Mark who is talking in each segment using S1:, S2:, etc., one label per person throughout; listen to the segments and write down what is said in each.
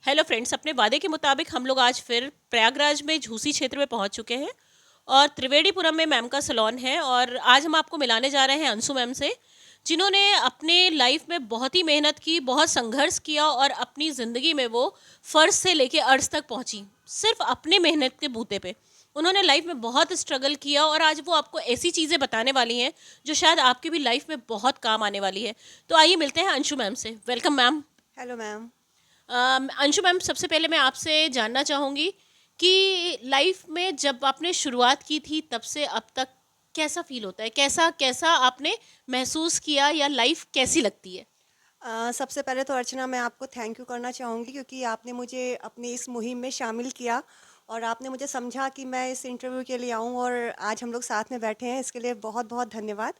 S1: Hello friends, अपने वादे के मुताबिक हम लोग आज फिर प्रयागराज में झूसी क्षेत्र में पहुंच चुके हैं और त्रिवेणीपुरम में मैम का सैलून है। और आज हम आपको मिलाने जा रहे हैं अंशु मैम से, जिन्होंने अपने लाइफ में बहुत ही मेहनत की, बहुत संघर्ष किया और अपनी ज़िंदगी में वो फर्श से लेके अर्श तक पहुंची सिर्फ अपने मेहनत के बूते पे। उन्होंने लाइफ में बहुत स्ट्रगल किया और आज वो आपको ऐसी चीज़ें बताने वाली हैं जो शायद आपकी भी लाइफ में बहुत काम आने वाली है। तो आइए मिलते हैं अंशु मैम से। Welcome ma'am.
S2: Hello ma'am.
S1: Anshu ma'am, सबसे पहले मैं आपसे जानना चाहूँगी कि लाइफ में जब आपने शुरुआत की थी तब से अब तक कैसा फील होता है, कैसा कैसा आपने महसूस किया या लाइफ कैसी लगती है?
S2: सबसे पहले तो अर्चना, मैं आपको थैंक यू करना चाहूँगी क्योंकि आपने मुझे अपनी इस मुहिम में शामिल किया और आपने मुझे समझा कि मैं इस इंटरव्यू के लिए आऊँ और आज हम लोग साथ में बैठे हैं। इसके लिए बहुत बहुत धन्यवाद।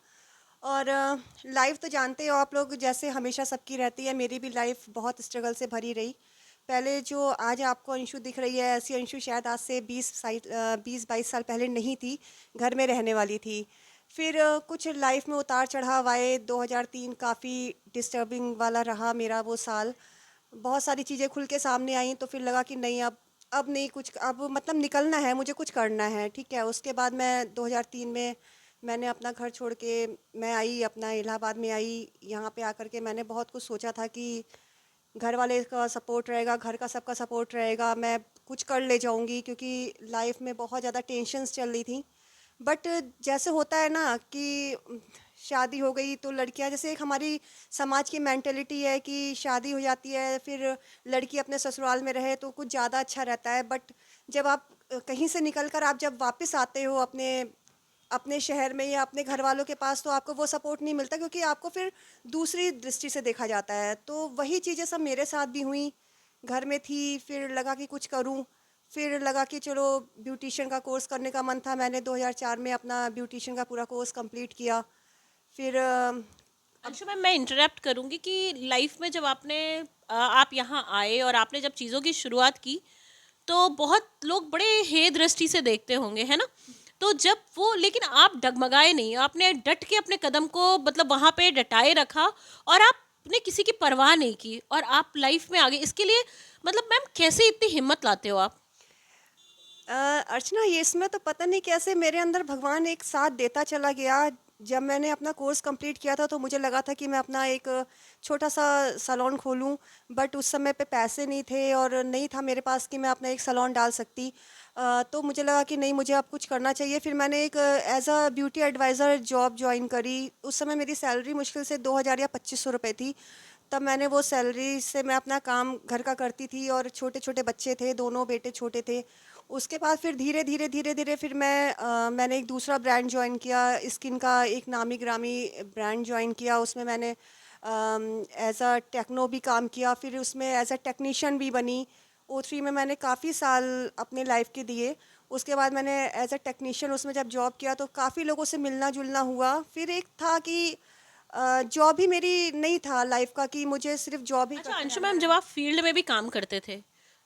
S2: और लाइफ तो जानते हो आप लोग, जैसे हमेशा सबकी रहती है, मेरी भी लाइफ बहुत स्ट्रगल से भरी रही। पहले जो आज आपको अंशु दिख रही है, ऐसी अंशु शायद आज से 20-22 साल पहले नहीं थी, घर में रहने वाली थी। फिर कुछ लाइफ में उतार चढ़ाव आए। 2003 काफ़ी डिस्टर्बिंग वाला रहा मेरा वो साल। बहुत सारी चीज़ें खुल के सामने आई, तो फिर लगा कि नहीं, अब नहीं, कुछ अब मतलब निकलना है, मुझे कुछ करना है। ठीक है, उसके बाद मैं 2003 में मैंने अपना घर छोड़ के मैं आई, अपना इलाहाबाद में आई। यहाँ पे आकर के मैंने बहुत कुछ सोचा था कि घर वाले का सपोर्ट रहेगा, घर का सबका सपोर्ट रहेगा, मैं कुछ कर ले जाऊंगी, क्योंकि लाइफ में बहुत ज़्यादा टेंशन्स चल रही थी। बट जैसे होता है ना कि शादी हो गई तो लड़कियां, जैसे एक हमारी समाज की मेंटेलिटी है कि शादी हो जाती है फिर लड़की अपने ससुराल में रहे तो कुछ ज़्यादा अच्छा रहता है। बट जब आप कहीं से निकल कर आप जब वापस आते हो अपने अपने शहर में या अपने घर वालों के पास, तो आपको वो सपोर्ट नहीं मिलता, क्योंकि आपको फिर दूसरी दृष्टि से देखा जाता है। तो वही चीज़ें सब मेरे साथ भी हुई। घर में थी, फिर लगा कि कुछ करूं, फिर लगा कि चलो ब्यूटिशियन का कोर्स करने का मन था। मैंने 2004 में अपना ब्यूटिशियन का पूरा कोर्स कंप्लीट किया। फिर अब
S1: अंशु मैम, मैं इंटरप्ट करूँगी कि लाइफ में जब आप यहाँ आए और आपने जब चीज़ों की शुरुआत की तो बहुत लोग बड़े हे दृष्टि से देखते होंगे, है ना? तो जब वो, लेकिन आप डगमगाए नहीं, आपने डट के अपने कदम को मतलब वहाँ पे डटाए रखा और आपने किसी की परवाह नहीं की और आप लाइफ में आगे। इसके लिए मतलब मैम कैसे इतनी हिम्मत लाते हो आप?
S2: अर्चना, ये इसमें तो पता नहीं कैसे मेरे अंदर भगवान एक साथ देता चला गया। जब मैंने अपना कोर्स कंप्लीट किया था तो मुझे लगा था कि मैं अपना एक छोटा सा सैलून खोलूं। बट उस समय पे पैसे नहीं थे और नहीं था मेरे पास कि मैं अपना एक सैलून डाल सकती। तो मुझे लगा कि नहीं, मुझे अब कुछ करना चाहिए। फिर मैंने एक as a beauty advisor job join करी। उस समय मेरी सैलरी मुश्किल से 2000 या 2500 रुपये थी। तब मैंने वो सैलरी से मैं अपना काम घर का करती थी और छोटे छोटे बच्चे थे, दोनों बेटे छोटे थे। उसके बाद फिर धीरे धीरे फिर मैंने एक दूसरा ब्रांड ज्वाइन किया, स्किन का एक नामी ग्रामी ब्रांड ज्वाइन किया। उसमें मैंने एज अ टेक्नो भी काम किया, फिर उसमें एज अ टेक्नीशियन भी बनी। O3 में मैंने काफ़ी साल अपने लाइफ के दिए। उसके बाद मैंने एज अ टेक्नीशियन उसमें जब जॉब किया तो काफ़ी लोगों से मिलना जुलना हुआ। फिर एक था कि जॉब ही मेरी नहीं था लाइफ का, कि मुझे सिर्फ जॉब ही
S1: अच्छा
S2: करते
S1: अंशु
S2: रहना
S1: मैम, जब
S2: है।
S1: आप फील्ड में भी काम करते थे,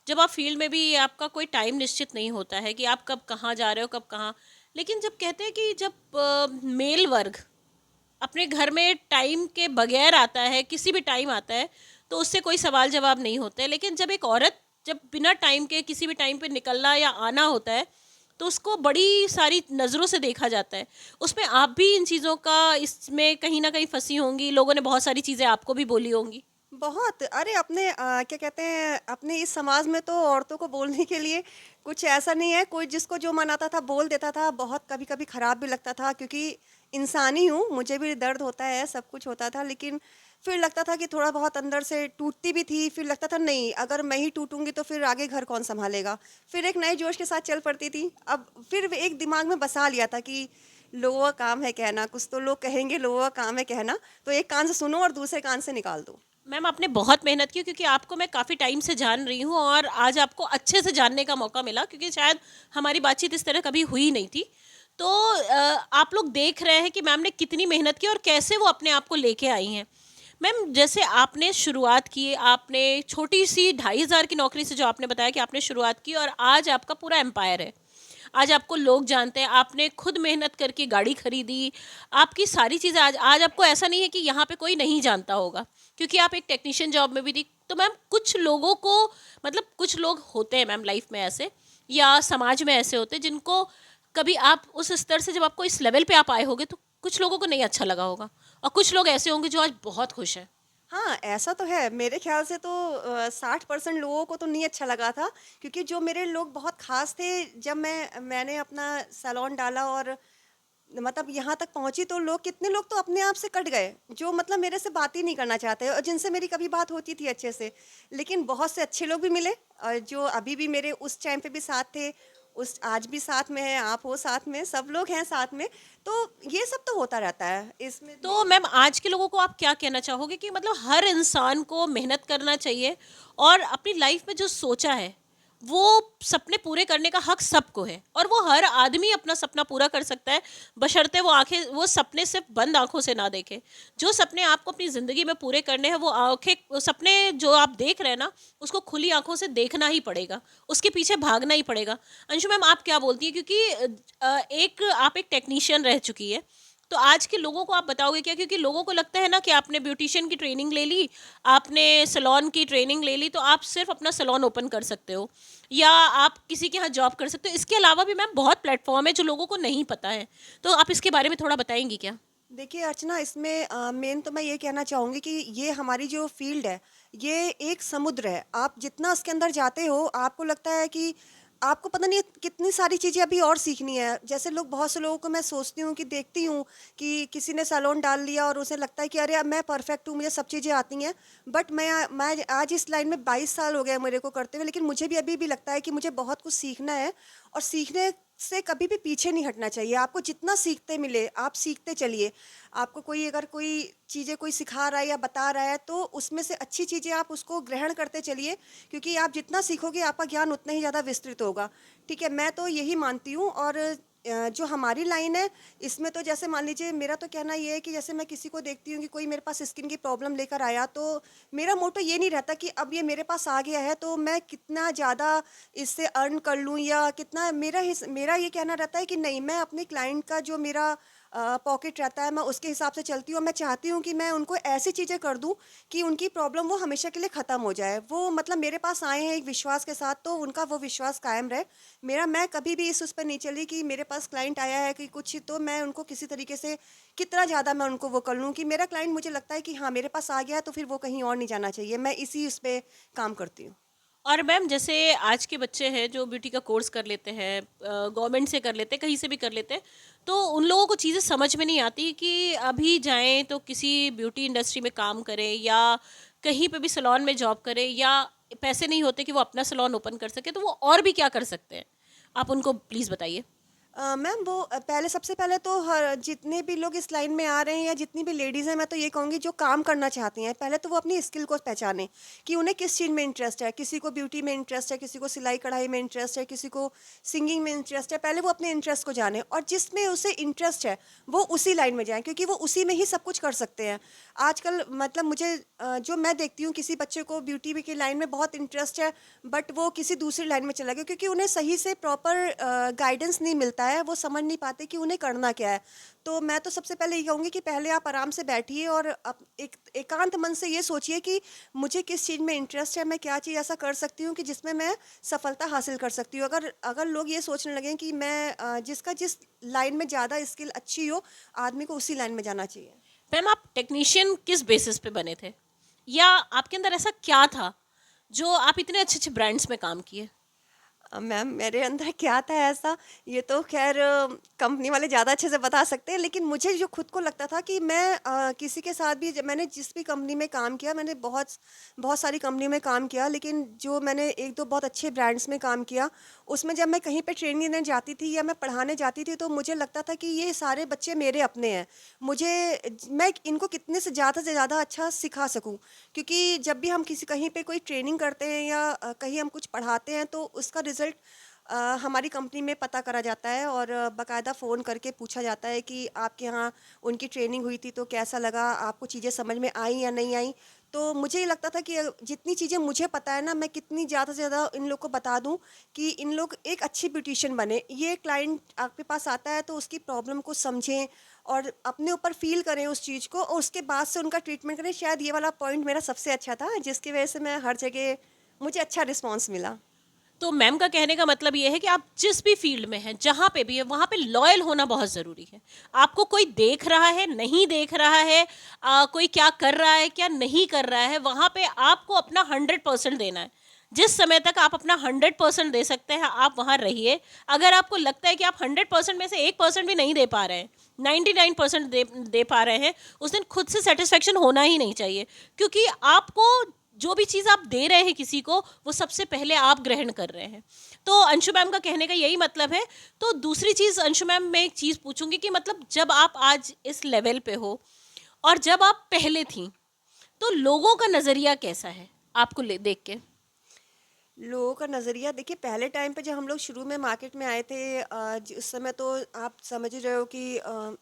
S1: जब आप फील्ड में भी, आपका कोई टाइम निश्चित नहीं होता है कि आप कब कहाँ जा रहे हो, कब कहाँ। लेकिन जब कहते हैं कि जब मेल वर्ग अपने घर में टाइम के बगैर आता है, किसी भी टाइम आता है, तो उससे कोई सवाल जवाब नहीं होते। लेकिन जब एक औरत जब बिना टाइम के किसी भी टाइम पे निकलना या आना होता है, तो उसको बड़ी सारी नज़रों से देखा जाता है। उसमें आप भी इन चीज़ों का, इसमें कहीं ना कहीं फंसी होंगी, लोगों ने बहुत सारी चीज़ें आपको भी बोली होंगी।
S2: बहुत, अरे अपने क्या कहते हैं, अपने इस समाज में तो औरतों को बोलने के लिए कुछ ऐसा नहीं है। कोई जिसको जो मन आता था बोल देता था। बहुत कभी कभी ख़राब भी लगता था, क्योंकि इंसान ही हूँ, मुझे भी दर्द होता है, सब कुछ होता था। लेकिन फिर लगता था कि थोड़ा बहुत अंदर से टूटती भी थी। फिर लगता था नहीं, अगर मैं ही टूटूंगी तो फिर आगे घर कौन संभालेगा। फिर एक नए जोश के साथ चल पड़ती थी। अब फिर एक दिमाग में बसा लिया था कि लोगों का काम है कहना, कुछ तो लोग कहेंगे, लोगों का काम है कहना, तो एक कान से सुनो और दूसरे कान से निकाल दो।
S1: मैम, आपने बहुत मेहनत की, क्योंकि आपको मैं काफ़ी टाइम से जान रही हूँ और आज आपको अच्छे से जानने का मौका मिला, क्योंकि शायद हमारी बातचीत इस तरह कभी हुई नहीं थी। तो आप लोग देख रहे हैं कि मैम ने कितनी मेहनत की और कैसे वो अपने आप को लेके आई हैं। मैम, जैसे आपने शुरुआत की, आपने छोटी सी 2500 की नौकरी से, जो आपने बताया कि आपने शुरुआत की, और आज आपका पूरा एम्पायर है। आज आपको लोग जानते हैं, आपने खुद मेहनत करके गाड़ी खरीदी, आपकी सारी चीज़ें, आज आज आपको ऐसा नहीं है कि यहाँ पे कोई नहीं जानता होगा, क्योंकि आप एक टेक्नीशियन जॉब में भी थी। तो मैम कुछ लोगों को, मतलब कुछ लोग होते हैं मैम लाइफ में ऐसे, या समाज में ऐसे होते हैं जिनको कभी आप उस स्तर से, जब आपको इस लेवल पे आप आए होगे तो कुछ लोगों को नहीं अच्छा लगा होगा, और कुछ लोग ऐसे होंगे जो आज बहुत खुश हैं।
S2: हाँ, ऐसा तो है। मेरे ख़्याल से तो 60% लोगों को तो नहीं अच्छा लगा था, क्योंकि जो मेरे लोग बहुत ख़ास थे, जब मैंने अपना सैलून डाला और मतलब यहाँ तक पहुँची, तो लोग, कितने लोग तो अपने आप से कट गए, जो मतलब मेरे से बात ही नहीं करना चाहते और जिनसे मेरी कभी बात होती थी अच्छे से। लेकिन बहुत से अच्छे लोग भी मिले, और जो अभी भी मेरे उस टाइम पे भी साथ थे, उस आज भी साथ में हैं, आप हो साथ में, सब लोग हैं साथ में। तो ये सब तो होता रहता है, इसमें
S1: तो मैम आज के लोगों को आप क्या कहना चाहोगे कि मतलब हर इंसान को मेहनत करना चाहिए और अपनी लाइफ में जो सोचा है वो सपने पूरे करने का हक सबको है, और वो हर आदमी अपना सपना पूरा कर सकता है, बशर्ते वो सपने सिर्फ बंद आंखों से ना देखे। जो सपने आपको अपनी ज़िंदगी में पूरे करने हैं, वो सपने जो आप देख रहे हैं ना, उसको खुली आंखों से देखना ही पड़ेगा, उसके पीछे भागना ही पड़ेगा। अंशु मैम, आप क्या बोलती हैं, क्योंकि आप एक टेक्नीशियन रह चुकी है, तो आज के लोगों को आप बताओगे क्या? क्योंकि लोगों को लगता है ना कि आपने ब्यूटिशियन की ट्रेनिंग ले ली, आपने सैलून की ट्रेनिंग ले ली, तो आप सिर्फ अपना सैलून ओपन कर सकते हो या आप किसी के यहाँ जॉब कर सकते हो। इसके अलावा भी मैम बहुत प्लेटफॉर्म है जो लोगों को नहीं पता है, तो आप इसके बारे में थोड़ा बताएंगी क्या?
S2: देखिए अर्चना, इसमें मेन तो मैं ये कहना चाहूँगी कि ये हमारी जो फील्ड है, ये एक समुद्र है। आप जितना उसके अंदर जाते हो, आपको लगता है कि आपको पता नहीं कितनी सारी चीज़ें अभी और सीखनी है। जैसे लोग, बहुत से लोगों को मैं सोचती हूँ कि देखती हूँ कि किसी ने सैलून डाल लिया और उसे लगता है कि अरे अब मैं परफेक्ट हूँ, मुझे सब चीज़ें आती हैं। बट मैं आज इस लाइन में 22 साल हो गए मेरे को करते हुए, लेकिन मुझे भी अभी भी लगता है कि मुझे बहुत कुछ सीखना है, और सीखने से कभी भी पीछे नहीं हटना चाहिए। आपको जितना सीखते मिले, आप सीखते चलिए। आपको कोई, अगर कोई चीज़ें कोई सिखा रहा है या बता रहा है, तो उसमें से अच्छी चीज़ें आप उसको ग्रहण करते चलिए, क्योंकि आप जितना सीखोगे आपका ज्ञान उतना ही ज़्यादा विस्तृत होगा। ठीक है, मैं तो यही मानती हूँ। और जो हमारी लाइन है, इसमें तो जैसे मान लीजिए, मेरा तो कहना ये है कि जैसे मैं किसी को देखती हूँ कि कोई मेरे पास स्किन की प्रॉब्लम लेकर आया, तो मेरा मोटो ये नहीं रहता कि अब ये मेरे पास आ गया है तो मैं कितना ज़्यादा इससे अर्न कर लूँ, या कितना मेरा ये कहना रहता है कि नहीं, मैं अपने क्लाइंट का जो मेरा पॉकेट रहता है, मैं उसके हिसाब से चलती हूँ। और मैं चाहती हूँ कि मैं उनको ऐसी चीज़ें कर दूँ कि उनकी प्रॉब्लम वो हमेशा के लिए ख़त्म हो जाए। वो मतलब मेरे पास आए हैं एक विश्वास के साथ, तो उनका वो विश्वास कायम रहे। मैं कभी भी इस उस पर नहीं चली कि मेरे पास क्लाइंट आया है कि कुछ, तो मैं उनको किसी तरीके से कितना ज़्यादा मैं उनको वो कर लूँ कि मेरा क्लाइंट, मुझे लगता है कि हाँ, मेरे पास आ गया है तो फिर वो कहीं और नहीं जाना चाहिए। मैं इसी उस पे काम करती हूँ।
S1: और मैम जैसे आज के बच्चे हैं जो ब्यूटी का कोर्स कर लेते हैं, गवर्नमेंट से कर लेते हैं, कहीं से भी कर लेते हैं, तो उन लोगों को चीज़ें समझ में नहीं आती कि अभी जाएं तो किसी ब्यूटी इंडस्ट्री में काम करें या कहीं पे भी सैलून में जॉब करें, या पैसे नहीं होते कि वो अपना सैलून ओपन कर सके, तो वो और भी क्या कर सकते हैं? आप उनको प्लीज़ बताइए।
S2: मैम, वो पहले, सबसे पहले तो हर जितने भी लोग इस लाइन में आ रहे हैं या जितनी भी लेडीज़ हैं, मैं तो ये कहूँगी जो काम करना चाहती हैं, पहले तो वो अपनी स्किल को पहचानें कि उन्हें किस चीज़ में इंटरेस्ट है। किसी को ब्यूटी में इंटरेस्ट है, किसी को सिलाई कढ़ाई में इंटरेस्ट है, किसी को सिंगिंग में इंटरेस्ट है। पहले वो अपने इंटरेस्ट को जाने, और जिसमें उसे इंटरेस्ट है वो उसी लाइन में जाएँ, क्योंकि वो उसी में ही सब कुछ कर सकते हैं। आजकल मतलब मुझे जो मैं देखती हूँ, किसी बच्चे को ब्यूटी की लाइन में बहुत इंटरेस्ट है, बट वो किसी दूसरी लाइन में चला गया, क्योंकि उन्हें सही से प्रॉपर गाइडेंस नहीं मिलता है, वो समझ नहीं पाते कि उन्हें करना क्या है। तो मैं तो सबसे पहले ये कहूँगी कि पहले आप आराम से बैठिए और एक एकांत मन से ये सोचिए कि मुझे किस चीज़ में इंटरेस्ट है, मैं क्या चीज़ ऐसा कर सकती हूँ कि जिसमें मैं सफलता हासिल कर सकती हूँ। अगर अगर लोग ये सोचने लगें कि मैं जिसका जिस लाइन में ज़्यादा स्किल अच्छी हो, आदमी को उसी लाइन में जाना चाहिए।
S1: मैम आप टेक्नीशियन किस बेसिस पे बने थे, या आपके अंदर ऐसा क्या था जो आप इतने अच्छे अच्छे ब्रांड्स में काम किए?
S2: मैम, मेरे अंदर क्या था ऐसा, ये तो ख़ैर कंपनी वाले ज़्यादा अच्छे से बता सकते हैं, लेकिन मुझे जो खुद को लगता था कि मैं किसी के साथ भी, जब मैंने जिस भी कंपनी में काम किया, मैंने बहुत बहुत सारी कंपनी में काम किया, लेकिन जो मैंने 1-2 बहुत अच्छे ब्रांड्स में काम किया, उसमें जब मैं कहीं पे ट्रेनिंग देने जाती थी या मैं पढ़ाने जाती थी, तो मुझे लगता था कि ये सारे बच्चे मेरे अपने हैं। मैं इनको कितने से ज़्यादा अच्छा सिखा सकूँ। क्योंकि जब भी हम किसी कहीं पे कोई ट्रेनिंग करते हैं या कहीं हम कुछ पढ़ाते हैं, तो उसका रिज़ल्ट हमारी कंपनी में पता करा जाता है, और बाकायदा फ़ोन करके पूछा जाता है कि आपके यहाँ उनकी ट्रेनिंग हुई थी तो कैसा लगा, आपको चीज़ें समझ में आई या नहीं आई। तो मुझे ये लगता था कि जितनी चीज़ें मुझे पता है ना, मैं कितनी ज़्यादा से ज़्यादा इन लोग को बता दूँ कि इन लोग एक अच्छी ब्यूटिशियन बने। ये क्लाइंट आपके पास आता है तो उसकी प्रॉब्लम को समझें और अपने ऊपर फ़ील करें उस चीज़ को, और उसके बाद से उनका ट्रीटमेंट करें। शायद ये वाला पॉइंट मेरा सबसे अच्छा था, जिसकी वजह से मैं हर जगह मुझे अच्छा रिस्पॉन्स मिला।
S1: तो मैम का कहने का मतलब ये है कि आप जिस भी फील्ड में हैं, जहाँ पे भी है, वहाँ पे लॉयल होना बहुत ज़रूरी है। आपको कोई देख रहा है, नहीं देख रहा है, कोई क्या कर रहा है, क्या नहीं कर रहा है, वहाँ पे आपको अपना 100% देना है। जिस समय तक आप अपना 100% दे सकते हैं, आप वहाँ रहिए। अगर आपको लगता है कि आप 100% में से 1% भी नहीं दे पा रहे हैं, 99% दे पा रहे हैं, उस दिन खुद से सेटिस्फेक्शन होना ही नहीं चाहिए। क्योंकि आपको जो भी चीज़ आप दे रहे हैं किसी को, वो सबसे पहले आप ग्रहण कर रहे हैं। तो अंशु मैम का कहने का यही मतलब है। तो दूसरी चीज़ अंशु मैम, मैं एक चीज़ पूछूंगी कि मतलब जब आप आज इस लेवल पे हो और जब आप पहले थी, तो लोगों का नज़रिया कैसा है आपको ले देख के?
S2: लोगों का नज़रिया देखिए, पहले टाइम पे जब हम लोग शुरू में मार्केट में आए थे, उस समय तो आप समझ ही रहे हो कि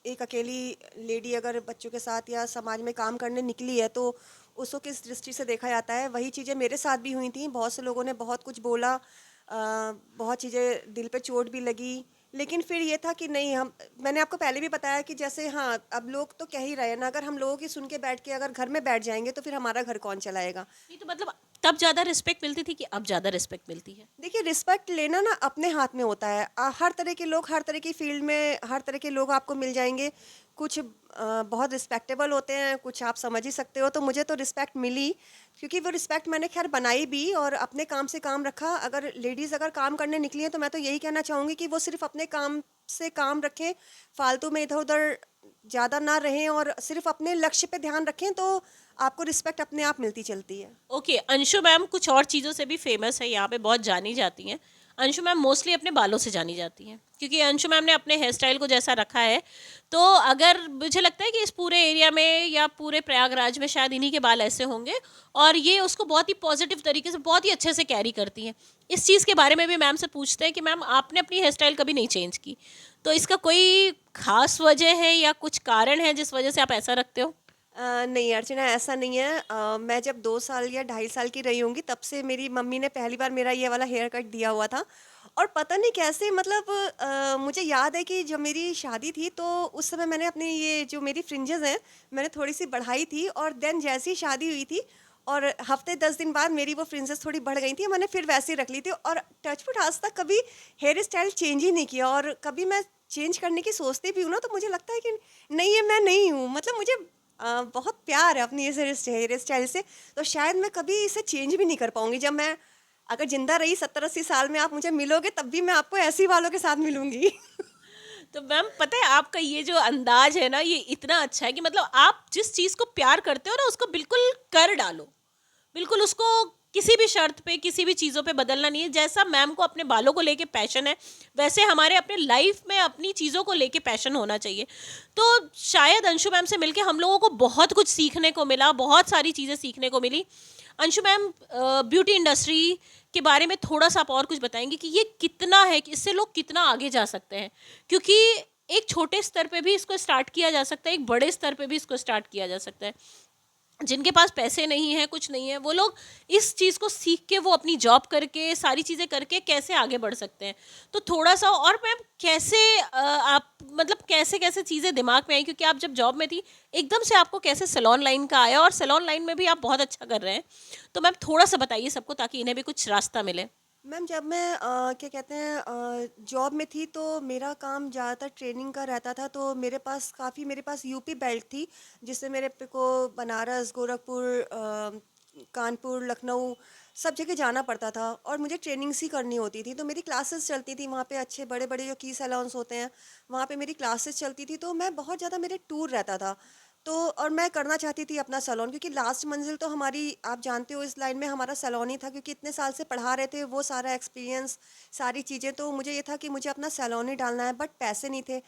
S2: एक अकेली लेडी अगर बच्चों के साथ या समाज में काम करने निकली है तो उसको किस दृष्टि से देखा जाता है। वही चीज़ें मेरे साथ भी हुई थी। बहुत से लोगों ने बहुत कुछ बोला, बहुत चीज़ें दिल पे चोट भी लगी। लेकिन फिर ये था कि नहीं, हम मैंने आपको पहले भी बताया कि जैसे हाँ, अब लोग तो कह ही रहे हैं ना, अगर हम लोगों की सुन के बैठ के अगर घर में बैठ जाएंगे तो फिर हमारा घर कौन चलाएगा।
S1: नहीं तो मतलब तब ज़्यादा रिस्पेक्ट मिलती थी कि अब ज़्यादा रिस्पेक्ट मिलती है?
S2: देखिए, रिस्पेक्ट लेना ना अपने हाथ में होता है। हर तरह के लोग, हर तरह की फील्ड में हर तरह के लोग आपको मिल जाएंगे। कुछ बहुत रिस्पेक्टेबल होते हैं, कुछ आप समझ ही सकते हो। तो मुझे तो रिस्पेक्ट मिली, क्योंकि वो रिस्पेक्ट मैंने खैर बनाई भी और अपने काम से काम रखा। अगर लेडीज़ अगर काम करने निकली हैं तो मैं तो यही कहना चाहूँगी कि वो सिर्फ अपने काम से काम रखें, फालतू में इधर उधर ज़्यादा ना रहें और सिर्फ अपने लक्ष्य पे ध्यान रखें, तो आपको रिस्पेक्ट अपने आप मिलती चलती है।
S1: ओके, अंशु मैम कुछ और चीज़ों से भी फेमस है, यहाँ पे बहुत जानी जाती हैं। अंशु मैम मोस्टली अपने बालों से जानी जाती हैं, क्योंकि अंशु मैम ने अपने हेयर स्टाइल को जैसा रखा है, तो अगर मुझे लगता है कि इस पूरे एरिया में या पूरे प्रयागराज में शायद इन्हीं के बाल ऐसे होंगे, और ये उसको बहुत ही पॉजिटिव तरीके से बहुत ही अच्छे से कैरी करती हैं। इस चीज़ के बारे में भी मैम से पूछते हैं कि मैम आपने अपनी हेयर स्टाइल कभी नहीं चेंज की, तो इसका कोई खास वजह है या कुछ कारण है जिस वजह से आप ऐसा रखते हो?
S2: नहीं अर्चना, ऐसा नहीं है। मैं जब 2 साल या ढाई साल की रही होंगी तब से मेरी मम्मी ने पहली बार मेरा ये वाला हेयर कट दिया हुआ था। और पता नहीं कैसे, मतलब मुझे याद है कि जब मेरी शादी थी तो उस समय मैंने अपनी ये जो मेरी फ्रिंजेस हैं, मैंने थोड़ी-सी बढ़ाई थी, और देन जैसे ही शादी हुई थी और हफ़्ते 10 दिन बाद मेरी वो फ्रिंजेस थोड़ी बढ़ गई थी, मैंने फिर वैसे ही रख ली थी। और टच वुड आज तक कभी हेयर स्टाइल चेंज ही नहीं किया, और कभी मैं चेंज करने की सोचती भी हूँ ना तो मुझे लगता है कि नहीं, ये मैं नहीं हूँ। मतलब मुझे बहुत प्यार है अपनी इस हेयर स्टाइल से, तो शायद मैं कभी इसे चेंज भी नहीं कर पाऊँगी। जब मैं अगर ज़िंदा रही 70-80 साल में, आप मुझे मिलोगे तब भी मैं आपको ऐसे ही वालों के साथ मिलूँगी।
S1: तो मैम पता है आपका ये जो अंदाज है ना, ये इतना अच्छा है कि मतलब आप जिस चीज़ को प्यार करते हो ना, उसको बिल्कुल कर डालो। बिल्कुल उसको किसी भी शर्त पे, किसी भी चीज़ों पे बदलना नहीं है। जैसा मैम को अपने बालों को लेके पैशन है, वैसे हमारे अपने लाइफ में अपनी चीज़ों को लेके पैशन होना चाहिए। तो शायद अंशु मैम से मिलके हम लोगों को बहुत कुछ सीखने को मिला, बहुत सारी चीज़ें सीखने को मिली। अंशु मैम, ब्यूटी इंडस्ट्री के बारे में थोड़ा सा आप और कुछ बताएंगे कि ये कितना है, कि इससे लोग कितना आगे जा सकते हैं? क्योंकि एक छोटे स्तर पे भी इसको स्टार्ट किया जा सकता है, एक बड़े स्तर पे भी इसको स्टार्ट किया जा सकता है। जिनके पास पैसे नहीं है, कुछ नहीं है, वो लोग इस चीज़ को सीख के वो अपनी जॉब करके सारी चीज़ें करके कैसे आगे बढ़ सकते हैं? तो थोड़ा सा और मैम, कैसे आप मतलब कैसे कैसे चीज़ें दिमाग में आई, क्योंकि आप जब जॉब में थी एकदम से आपको कैसे सैलून लाइन का आया, और सैलून लाइन में भी आप बहुत अच्छा कर रहे हैं। तो मैम थोड़ा सा बताइए सबको, ताकि इन्हें भी कुछ रास्ता मिले।
S2: मैम, जब मैं क्या कहते हैं जॉब में थी तो मेरा काम ज़्यादातर ट्रेनिंग का रहता था। तो मेरे पास यूपी बेल्ट थी, जिससे मेरे पे को बनारस, गोरखपुर, कानपुर, लखनऊ सब जगह जाना पड़ता था, और मुझे ट्रेनिंग्स ही करनी होती थी। तो मेरी क्लासेस चलती थी वहाँ पे, अच्छे बड़े बड़े जो की सैलून्स होते हैं वहाँ पे मेरी क्लासेस चलती थी। तो मैं बहुत ज़्यादा, मेरे टूर रहता था। तो और मैं करना चाहती थी अपना सैलून, क्योंकि लास्ट मंजिल तो हमारी, आप जानते हो, इस लाइन में हमारा सैलून ही था, क्योंकि इतने साल से पढ़ा रहे थे, वो सारा एक्सपीरियंस, सारी चीज़ें। तो मुझे ये था कि मुझे अपना सैलून ही डालना है, बट पैसे नहीं थे।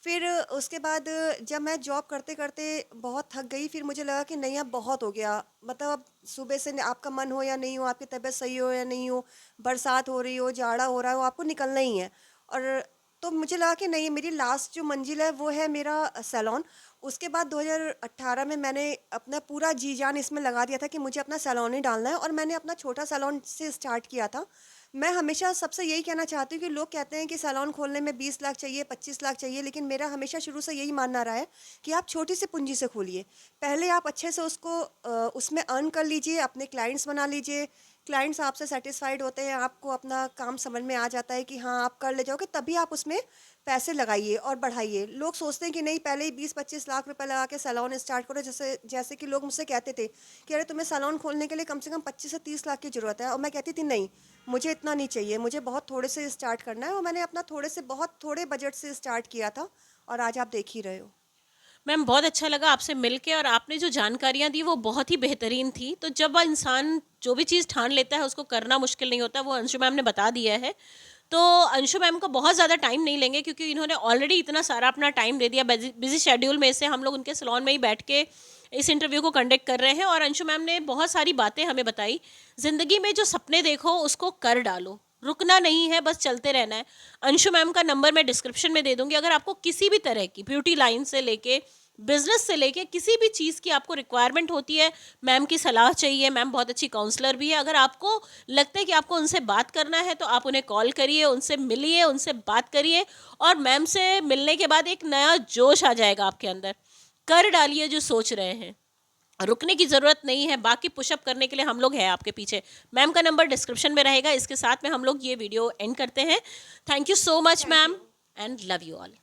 S2: फिर उसके बाद जब मैं जॉब करते करते बहुत थक गई, फिर मुझे लगा कि नहीं, अब बहुत हो गया। मतलब अब सुबह से आपका मन हो या नहीं हो, आपकी तबीयत सही हो या नहीं हो, बरसात हो रही हो, जाड़ा हो रहा हो, आपको निकलना ही है। और तो मुझे लगा कि नहीं, मेरी लास्ट जो मंजिल है वो है मेरा सैलून। उसके बाद 2018 में मैंने अपना पूरा जी जान इसमें लगा दिया था कि मुझे अपना सैलून ही डालना है, और मैंने अपना छोटा सैलून से स्टार्ट किया था। मैं हमेशा सबसे यही कहना चाहती हूँ कि लोग कहते हैं कि सैलून खोलने में 20 लाख चाहिए, 25 लाख चाहिए, लेकिन मेरा हमेशा शुरू से यही मानना रहा है कि आप छोटी सी पूंजी से खोलिए। पहले आप अच्छे से उसको उसमें अर्न कर लीजिए, अपने क्लाइंट्स बना लीजिए, क्लाइंट्स आपसे सेटिस्फाइड होते हैं, आपको अपना काम समझ में आ जाता है कि हाँ आप कर ले जाओगे, तभी आप उसमें पैसे लगाइए और बढ़ाइए। लोग सोचते हैं कि नहीं, पहले ही 20-25 लाख रुपए लगा के सैलून स्टार्ट करो। जैसे जैसे कि लोग मुझसे कहते थे कि अरे तुम्हें सैलून खोलने के लिए कम से कम 25 से 30 लाख की ज़रूरत है, और मैं कहती थी नहीं, मुझे इतना नहीं चाहिए, मुझे बहुत थोड़े से स्टार्ट करना है। और मैंने अपना थोड़े से बहुत थोड़े बजट से स्टार्ट किया था, और आज आप देख ही रहे हो।
S1: मैम बहुत अच्छा लगा आपसे मिलके, और आपने जो जानकारियाँ दी वो बहुत ही बेहतरीन थी। तो जब इंसान जो भी चीज़ ठान लेता है उसको करना मुश्किल नहीं होता, वो अंशु मैम ने बता दिया है। तो अंशु मैम को बहुत ज़्यादा टाइम नहीं लेंगे, क्योंकि इन्होंने ऑलरेडी इतना सारा अपना टाइम दे दिया। बिजी शेड्यूल में से हम लोग उनके सैलून में ही बैठ के इस इंटरव्यू को कंडक्ट कर रहे हैं, और अंशु मैम ने बहुत सारी बातें हमें बताई। ज़िंदगी में जो सपने देखो उसको कर डालो, रुकना नहीं है, बस चलते रहना है। अंशु मैम का नंबर मैं डिस्क्रिप्शन में दे दूंगी। अगर आपको किसी भी तरह की ब्यूटी लाइन से लेके बिजनेस से लेके किसी भी चीज़ की आपको रिक्वायरमेंट होती है, मैम की सलाह चाहिए, मैम बहुत अच्छी काउंसलर भी है। अगर आपको लगता है कि आपको उनसे बात करना है तो आप उन्हें कॉल करिए, उनसे मिलिए, उनसे बात करिए, और मैम से मिलने के बाद एक नया जोश आ जाएगा आपके अंदर। कर डालिए जो सोच रहे हैं, रुकने की ज़रूरत नहीं है। बाकी पुशअप करने के लिए हम लोग हैं आपके पीछे। मैम का नंबर डिस्क्रिप्शन में रहेगा। इसके साथ में हम लोग ये वीडियो एंड करते हैं। Thank you so much ma'am, and love you all.